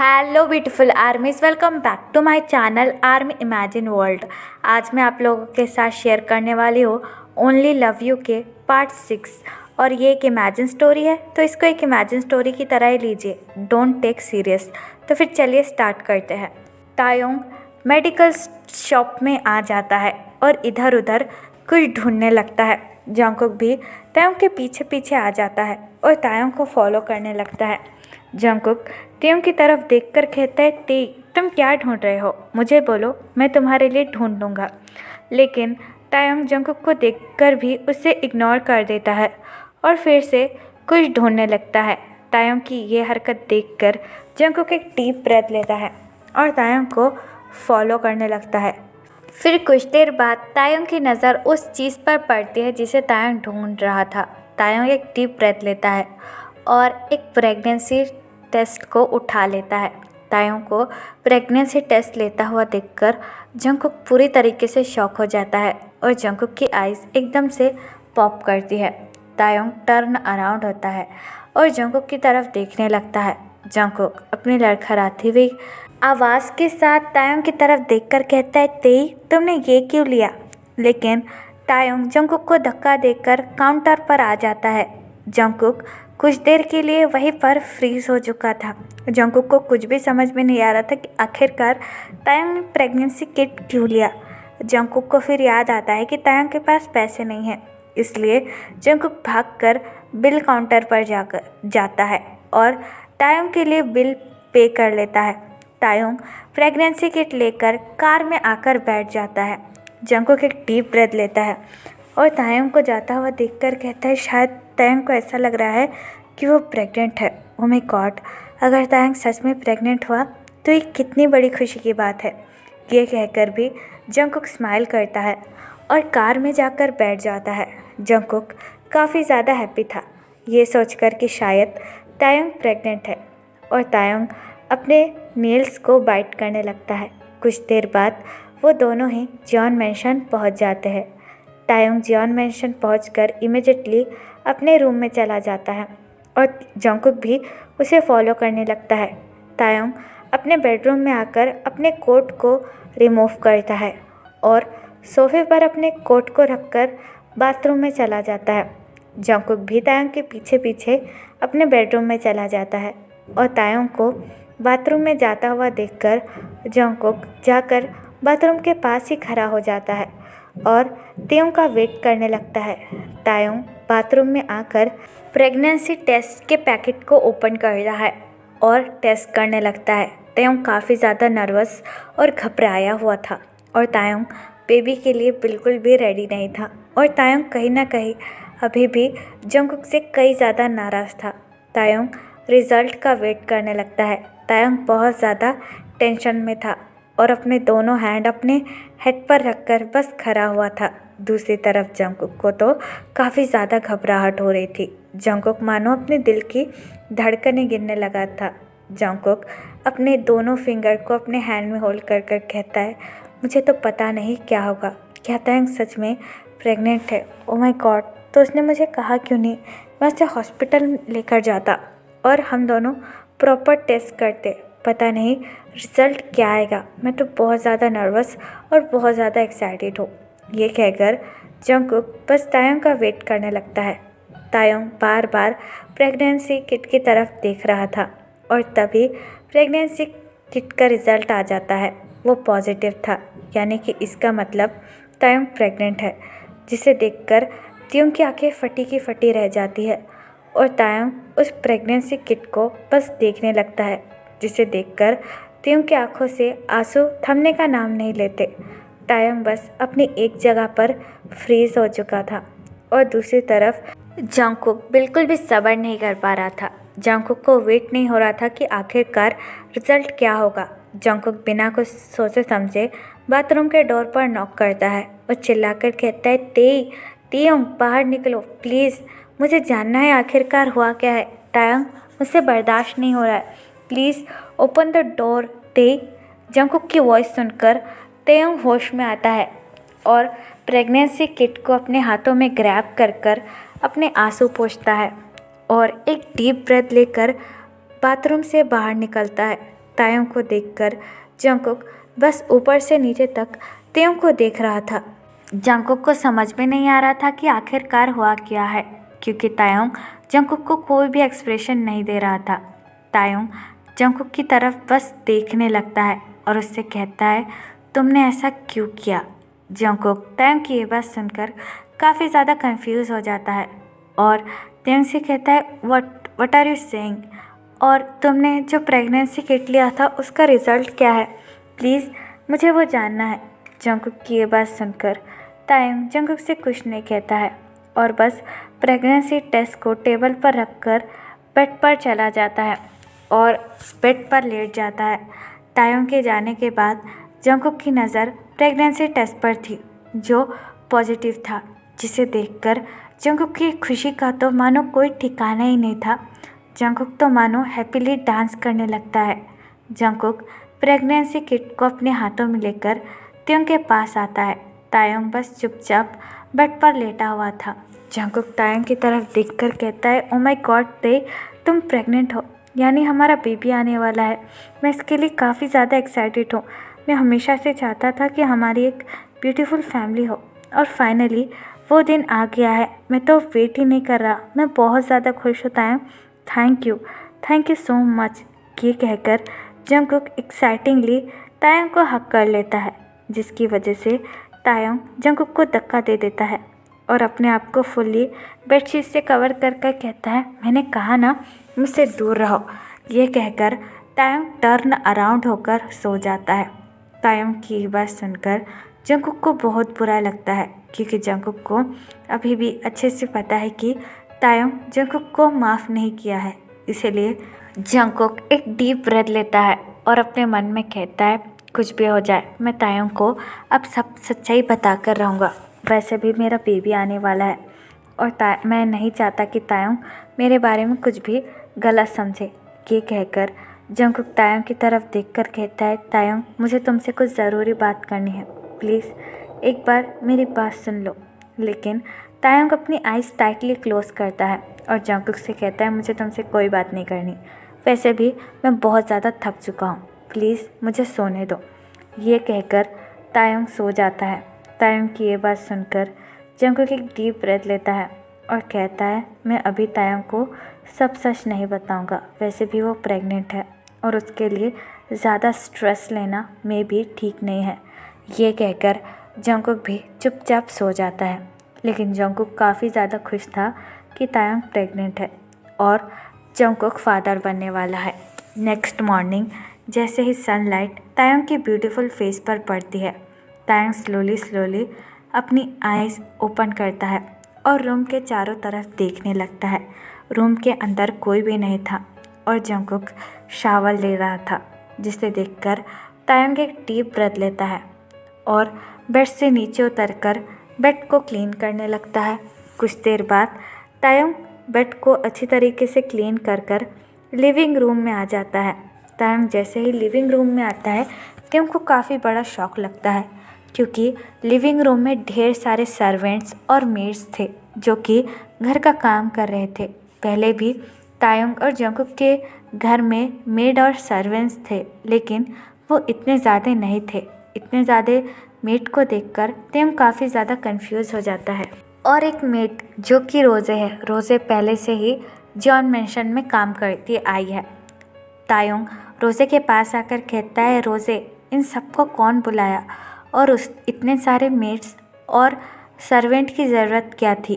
Hello beautiful armies, welcome back to my channel army imagine world. आज मैं आप लोगों के साथ शेयर करने वाली हूँ ओनली लव यू के पार्ट 6। और ये एक इमेजिन स्टोरी है, तो इसको एक इमेजिन स्टोरी की तरह ही लीजिए, डोंट टेक सीरियस। तो फिर चलिए स्टार्ट करते हैं। तायोंग मेडिकल शॉप में आ जाता है और इधर उधर कुछ ढूंढने लगता है। जंगकुक भी तायोंग के पीछे पीछे आ जाता है और तायोंग को फॉलो करने लगता है। जंगकुक तायोंग की तरफ देखकर कहता है, ती तुम क्या ढूंढ रहे हो? मुझे बोलो, मैं तुम्हारे लिए ढूंढ लूँगा। लेकिन तायोंग जंगकुक को देखकर भी उसे इग्नोर कर देता है और फिर से कुछ ढूंढने लगता है। तायोंग की ये हरकत देखकर जंगकुक एक डीप ब्रेथ लेता है और तायोंग को फॉलो करने लगता है। फिर कुछ देर बाद तायोंग की नज़र उस चीज़ पर पड़ती है जिसे तायोंग ढूंढ रहा था। तायोंग एक डीप ब्रेथ लेता है और एक प्रेगनेंसी टेस्ट को उठा लेता है। तायोंग को प्रेगनेंसी टेस्ट लेता हुआ देखकर जंगकुक पूरी तरीके से शॉक हो जाता है और जंगकुक की आइज़ एकदम से पॉप करती है। तायोंग टर्न अराउंड होता है और जंगकुक की तरफ देखने लगता है। जंगकुक अपनी लड़खड़ाती हुई आवाज़ के साथ तायोंग की तरफ देखकर कहता है, तेई तुमने ये क्यों लिया? लेकिन तायोंग जंगकुक को धक्का देकर काउंटर पर आ जाता है। जंगकुक कुछ देर के लिए वहीं पर फ्रीज हो चुका था। जंगकुक को कुछ भी समझ में नहीं आ रहा था कि आखिरकार तायोंग ने प्रेगनेंसी किट क्यों लिया। जंगकुक को फिर याद आता है कि तायोंग के पास पैसे नहीं हैं, इसलिए जंगकुक भागकर बिल काउंटर पर जाता है और तायोंग के लिए बिल पे कर लेता है। तायोंग प्रेगनेंसी किट लेकर कार में आकर बैठ जाता है। जंगकुक एक डीप ब्रेथ लेता है और तायोंग को जाता हुआ देखकर कहता है, शायद तायोंग को ऐसा लग रहा है कि वो प्रेग्नेंट है। ओह माय गॉड, अगर तायोंग सच में प्रेग्नेंट हुआ तो ये कितनी बड़ी खुशी की बात है। ये कहकर भी जंगकुक स्माइल करता है और कार में जाकर बैठ जाता है। जंगकुक काफ़ी ज़्यादा हैप्पी था ये सोचकर कि शायद तायोंग प्रेग्नेंट है, और तायोंग अपने नेल्स को बाइट करने लगता है। कुछ देर बाद वो दोनों ही जॉन मैंशन पहुंच जाते हैं। तायोंग जॉन मैंशन पहुंचकर इमीडिएटली अपने रूम में चला जाता है और जंगकुक भी उसे फॉलो करने लगता है। तायोंग अपने बेडरूम में आकर अपने कोट को रिमूव करता है और सोफे पर अपने कोट को रखकर बाथरूम में चला जाता है। जंगकुक भी तायोंग के पीछे पीछे अपने बेडरूम में चला जाता है और तायोंग को बाथरूम में जाता हुआ देखकर जंगकुक जाकर बाथरूम के पास ही खड़ा हो जाता है और तायोंग का वेट करने लगता है। तायोंग बाथरूम में आकर प्रेगनेंसी टेस्ट के पैकेट को ओपन कर रहा है और टेस्ट करने लगता है। तायोंग काफ़ी ज़्यादा नर्वस और घबराया हुआ था और तायोंग बेबी के लिए बिल्कुल भी रेडी नहीं था, और तायोंग कहीं ना कहीं अभी भी जंगकुक से कई ज़्यादा नाराज़ था। तायोंग रिज़ल्ट का वेट करने लगता है। तायोंग बहुत ज़्यादा टेंशन में था और अपने दोनों हैंड अपने हेड पर रखकर बस खड़ा हुआ था। दूसरी तरफ जंगकुक को तो काफ़ी ज़्यादा घबराहट हो रही थी। जंगकुक मानो अपने दिल की धड़कनें गिनने लगा था। जंगकुक अपने दोनों फिंगर को अपने हैंड में होल्ड कर कर कहता है, मुझे तो पता नहीं क्या होगा। क्या तायोंग सच में प्रेग्नेंट है? ओह माय गॉड, तो उसने मुझे कहा क्यों नहीं? मैं उसे हॉस्पिटल लेकर जाता और हम दोनों प्रॉपर टेस्ट करते। पता नहीं रिज़ल्ट क्या आएगा। मैं तो बहुत ज़्यादा नर्वस और बहुत ज़्यादा एक्साइटेड हूँ। ये कहकर जंगकुक बस तायोंग का वेट करने लगता है। तायोंग बार बार प्रेगनेंसी किट की तरफ देख रहा था और तभी प्रेगनेंसी किट का रिज़ल्ट आ जाता है। वो पॉजिटिव था, यानी कि इसका मतलब तायोंग प्रेग्नेंट है, जिसे देखकर तायोंग की आंखें फटी की फटी रह जाती है और तायोंग उस प्रेगनेंसी किट को बस देखने लगता है, जिसे देखकर तायोंग की आंखों से आंसू थमने का नाम नहीं लेते। तायोंग बस अपनी एक जगह पर फ्रीज हो चुका था और दूसरी तरफ जंगकुक बिल्कुल भी सब्र नहीं कर पा रहा था। जंगकुक को वेट नहीं हो रहा था कि आखिरकार रिजल्ट क्या होगा। जंगकुक बिना कुछ सोचे समझे बाथरूम के डोर पर नॉक करता है और चिल्लाकर कहता है, तायोंग बाहर निकलो प्लीज़, मुझे जानना है आखिरकार हुआ क्या है। तायोंग मुझसे बर्दाश्त नहीं हो रहा है, please open the door Jungkook की वॉइस सुनकर तायोंग होश में आता है और प्रेगनेंसी किट को अपने हाथों में ग्रैब कर कर अपने आंसू पोंछता है और एक डीप ब्रेथ लेकर बाथरूम से बाहर निकलता है। तायोंग को देखकर जंगकुक बस ऊपर से नीचे तक तायोंग को देख रहा था। जंगकुक को समझ में नहीं आ रहा था कि आखिरकार हुआ क्या है, क्योंकि तायोंग जंगकुक को कोई भी एक्सप्रेशन नहीं दे रहा था। तायोंग जंगकुक की तरफ बस देखने लगता है और उससे कहता है, तुमने ऐसा क्यों किया? जंगकुक तायोंग की ये बात सुनकर काफ़ी ज़्यादा कंफ्यूज हो जाता है और तायोंग से कहता है, व्हाट आर यू सेइंग? और तुमने जो प्रेगनेंसी किट लिया था उसका रिज़ल्ट क्या है? प्लीज़ मुझे वो जानना है। जंगकुक की ये बात सुनकर तायोंग जंगकुक से कुछ नहीं कहता है और बस प्रेगनेंसी टेस्ट को टेबल पर रखकर बेड पर चला जाता है और बेड पर लेट जाता है। तायोंग के जाने के बाद जंगकुक की नज़र प्रेगनेंसी टेस्ट पर थी जो पॉजिटिव था, जिसे देखकर जंगकुक की खुशी का तो मानो कोई ठिकाना ही नहीं था। जंगकुक तो मानो हैप्पीली डांस करने लगता है। जंगकुक प्रेगनेंसी किट को अपने हाथों में लेकर तायोंग के पास आता है। तायोंग बस चुपचाप बेड पर लेटा हुआ था। जंगकुक तायोंग की तरफ देखकर कहता है, ओ माय गॉड ते, तुम प्रेग्नेंट हो, यानी हमारा बेबी आने वाला है। मैं इसके लिए काफ़ी ज़्यादा एक्साइटेड हूँ। मैं हमेशा से चाहता था कि हमारी एक ब्यूटीफुल फैमिली हो और फाइनली वो दिन आ गया है। मैं तो वेट ही नहीं कर रहा। मैं बहुत ज़्यादा खुश होता हूँ। Thank you so much. ये कहकर जंगकुक एक्साइटिंगली तायोंग को हक कर लेता है, जिसकी वजह से तायोंग जंगकुक को धक्का दे देता है और अपने आप को फुल्ली बेडशीट से कवर कर कर कहता है, मैंने कहा ना, मुझसे दूर रहो। ये कहकर तायोंग टर्न अराउंड होकर सो जाता है। तायोंग की बात सुनकर जंगकुक को बहुत बुरा लगता है, क्योंकि जंगकुक को अभी भी अच्छे से पता है कि तायोंग जंगकुक को माफ़ नहीं किया है। इसीलिए जंगकुक एक डीप ब्रेथ लेता है और अपने मन में कहता है, कुछ भी हो जाए मैं तायोंग को अब सब सच्चाई बता कर रहूँगा। वैसे भी मेरा बेबी आने वाला है और मैं नहीं चाहता कि तायोंग मेरे बारे में कुछ भी गलत समझे। ये कहकर जंगकुक तायोंग की तरफ देखकर कहता है, तायोंग मुझे तुमसे कुछ ज़रूरी बात करनी है, प्लीज़ एक बार मेरी बात सुन लो। लेकिन तायोंग अपनी आइज़ टाइटली क्लोज करता है और जंगकुक से कहता है, मुझे तुमसे कोई बात नहीं करनी। वैसे भी मैं बहुत ज़्यादा थक चुका हूँ, प्लीज़ मुझे सोने दो। ये कहकर तायोंग सो जाता है। तायोंग की ये बात सुनकर जंगकुक एक डीप ब्रेथ लेता है और कहता है, मैं अभी तायोंग को सब सच नहीं बताऊंगा। वैसे भी वो प्रेग्नेंट है और उसके लिए ज़्यादा स्ट्रेस लेना में भी ठीक नहीं है। ये कहकर जंगकुक भी चुपचाप सो जाता है। लेकिन जंगकुक काफ़ी ज़्यादा खुश था कि तायोंग प्रेग्नेंट है और जंगकुक फादर बनने वाला है। नेक्स्ट मॉर्निंग जैसे ही सनलाइट तायोंग की ब्यूटीफुल फेस पर पड़ती है, तायोंग स्लोली अपनी आइज़ ओपन करता है और रूम के चारों तरफ देखने लगता है। रूम के अंदर कोई भी नहीं था और जंगकुक शावर ले रहा था, जिसे देखकर तायोंग एक डीप ब्रेथ लेता है और बेड से नीचे उतरकर बेड को क्लीन करने लगता है। कुछ देर बाद तायोंग बेड को अच्छी तरीके से क्लीन कर लिविंग रूम में आ जाता है। तायोंग जैसे ही लिविंग रूम में आता है, तायोंग को काफ़ी बड़ा शॉक लगता है, क्योंकि लिविंग रूम में ढेर सारे सर्वेंट्स और मेड्स थे जो कि घर का काम कर रहे थे। पहले भी तायोंग और जंगकुक के घर में मेड और सर्वेंट्स थे, लेकिन वो इतने ज़्यादा नहीं थे। इतने ज़्यादा मेड को देखकर तायोंग काफ़ी ज़्यादा कंफ्यूज हो जाता है। और एक मेड जो कि रोज़े है, रोज़े पहले से ही जॉन मेंशन में काम करती आई है। तायोंग रोज़े के पास आकर कहता है, रोज़े इन सबको कौन बुलाया और उस इतने सारे मेड्स और सर्वेंट की ज़रूरत क्या थी?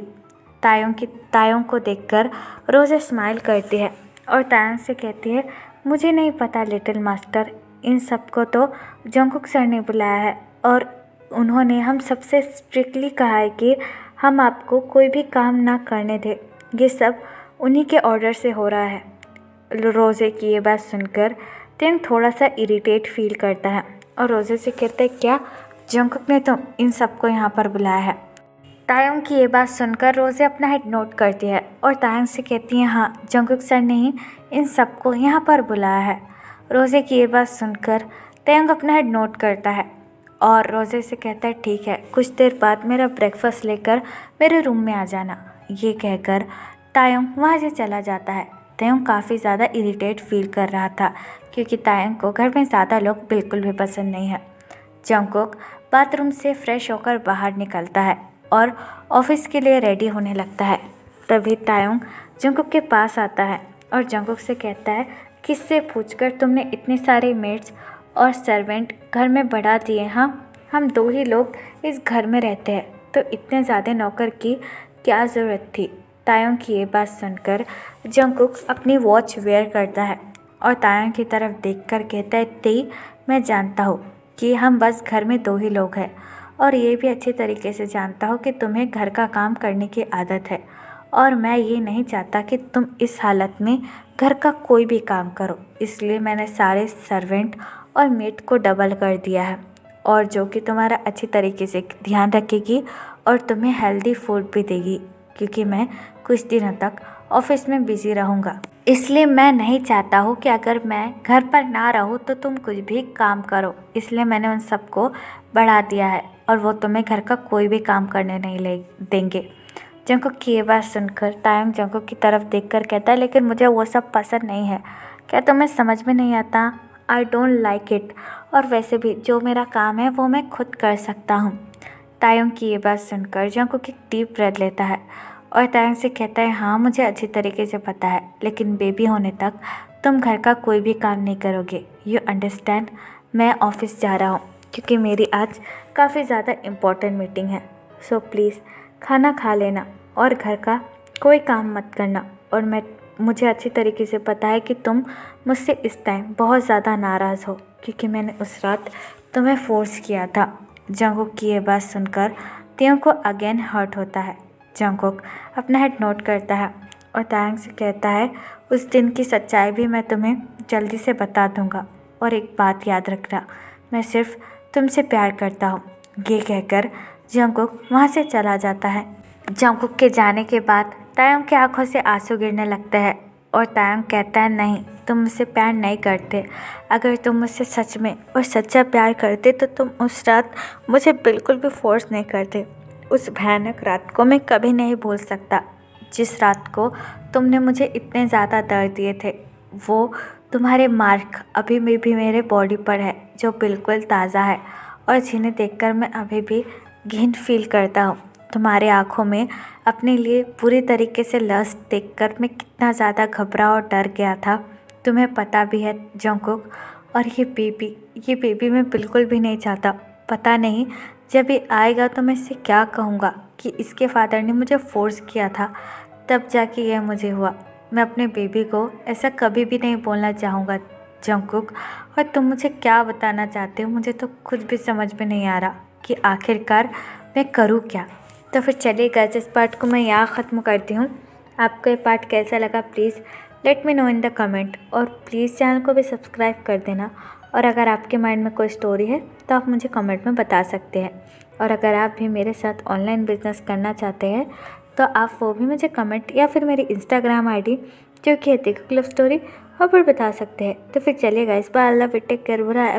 तायोंग को देखकर रोज़े स्माइल करती है और तायोंग से कहती है, मुझे नहीं पता लिटिल मास्टर, इन सबको तो जंगकुक सर ने बुलाया है और उन्होंने हम सबसे स्ट्रिक्टली कहा है कि हम आपको कोई भी काम ना करने दें। ये सब उन्हीं के ऑर्डर से हो रहा है। रोज़े की ये बात सुनकर तायोंग थोड़ा सा इरिटेट फील करता है और रोज़े से कहता है, क्या जंगकुक ने तो इन सबको यहाँ पर बुलाया है? तायोंग की ये बात सुनकर रोज़े अपना हेड नोट करती है और तायोंग से कहती है, हाँ जंगकुक सर ने ही इन सबको यहाँ पर बुलाया है। रोज़े की ये बात सुनकर तायोंग अपना हेड नोट करता है और रोज़े से कहता है, ठीक है, कुछ देर बाद मेरा ब्रेकफास्ट लेकर मेरे रूम में आ जाना। ये कहकर तायोंग वहाँ से चला जाता है। तायोंग काफ़ी ज़्यादा इरिटेट फील कर रहा था, क्योंकि तायंग को घर में ज़्यादा लोग बिल्कुल भी पसंद नहीं है। जंगकुक बाथरूम से फ्रेश होकर बाहर निकलता है और ऑफिस के लिए रेडी होने लगता है। तभी तायंग जंगकुक के पास आता है और जंगकुक से कहता है, किससे पूछकर तुमने इतने सारे मेड्स और सर्वेंट घर में बढ़ा दिए? हाँ, हम 2 ही लोग इस घर में रहते हैं, तो इतने ज़्यादा नौकर की क्या ज़रूरत थी? तायंग की ये बात सुनकर जंगकुक अपनी वॉच वेयर करता है और तायंग की तरफ देखकर कहता है, तेई, मैं जानता हूँ कि हम बस घर में 2 ही लोग हैं और ये भी अच्छी तरीके से जानता हूँ कि तुम्हें घर का काम करने की आदत है और मैं ये नहीं चाहता कि तुम इस हालत में घर का कोई भी काम करो, इसलिए मैंने सारे सर्वेंट और मेड को डबल कर दिया है और जो कि तुम्हारा अच्छी तरीके से ध्यान रखेगी और तुम्हें हेल्दी फूड भी देगी, क्योंकि मैं कुछ दिनों तक ऑफिस में बिजी रहूँगा। इसलिए मैं नहीं चाहता हूँ कि अगर मैं घर पर ना रहूँ तो तुम कुछ भी काम करो, इसलिए मैंने उन सबको बढ़ा दिया है और वो तुम्हें घर का कोई भी काम करने नहीं ले देंगे। जंगकुक की ये बात सुनकर तायंग जंगकुक की तरफ देखकर कहता है, लेकिन मुझे वो सब पसंद नहीं है। क्या तुम्हें समझ में नहीं आता? I don't like it. और वैसे भी जो मेरा काम है वो मैं खुद कर सकता हूँ। तायंग की ये बात सुनकर जंगकुक एक डीप ब्रेथ लेता है और तायंग से कहता है, हाँ मुझे अच्छी तरीके से पता है, लेकिन बेबी होने तक तुम घर का कोई भी काम नहीं करोगे। You understand? मैं ऑफिस जा रहा हूँ क्योंकि मेरी आज काफ़ी ज़्यादा इम्पोर्टेंट मीटिंग है। सो प्लीज़ खाना खा लेना और घर का कोई काम मत करना। और मुझे अच्छी तरीके से पता है कि तुम मुझसे इस टाइम बहुत ज़्यादा नाराज़ हो क्योंकि मैंने उस रात तुम्हें फोर्स किया था। जंगकुक की ये बात सुनकर तायंग को अगेन हर्ट होता है। जंगकुक अपना हेड नोट करता है और तायंग से कहता है, उस दिन की सच्चाई भी मैं तुम्हें जल्दी से बता दूंगा और एक बात याद रखना, मैं सिर्फ तुमसे प्यार करता हूँ। ये कहकर जंगकुक वहाँ से चला जाता है। जंगकुक के जाने के बाद तायंग की आंखों से आंसू गिरने लगते हैं और तायंग कहता है, नहीं, तुम मुझसे प्यार नहीं करते। अगर तुम मुझसे सच में और सच्चा प्यार करते तो तुम उस रात मुझे बिल्कुल भी फोर्स नहीं करते। उस भयानक रात को मैं कभी नहीं भूल सकता, जिस रात को तुमने मुझे इतने ज़्यादा दर्द दिए थे। वो तुम्हारे मार्क अभी भी मेरे बॉडी पर है, जो बिल्कुल ताज़ा है और जिन्हें देखकर मैं अभी भी घिन फील करता हूँ। तुम्हारे आँखों में अपने लिए पूरी तरीके से लस्ट देखकर मैं कितना ज़्यादा घबरा और डर गया था, तुम्हें पता भी है जंगकुक। और ये बेबी मैं बिल्कुल भी नहीं चाहता। पता नहीं जब ये आएगा तो मैं इससे क्या कहूँगा कि इसके फादर ने मुझे फोर्स किया था, तब जाके यह मुझे हुआ। मैं अपने बेबी को ऐसा कभी भी नहीं बोलना चाहूँगा जंगकुक। और तुम मुझे क्या बताना चाहते हो, मुझे तो खुद भी समझ में नहीं आ रहा कि आखिरकार मैं करूँ क्या। तो फिर चलिए गाइस, इस पार्ट को मैं यहाँ ख़त्म करती हूँ। आपको ये पार्ट कैसा लगा please let me know in the comment, और प्लीज़ चैनल को भी सब्सक्राइब कर देना। और अगर आपके माइंड में कोई स्टोरी है तो आप मुझे कमेंट में बता सकते हैं। और अगर आप भी मेरे साथ ऑनलाइन बिजनेस करना चाहते हैं तो आप वो भी मुझे कमेंट या फिर मेरी इंस्टाग्राम ID जो कि है कुक लव स्टोरी, वहाँ पर बता सकते हैं। तो फिर चलिए guys, bye, love you, take care, बुरा है।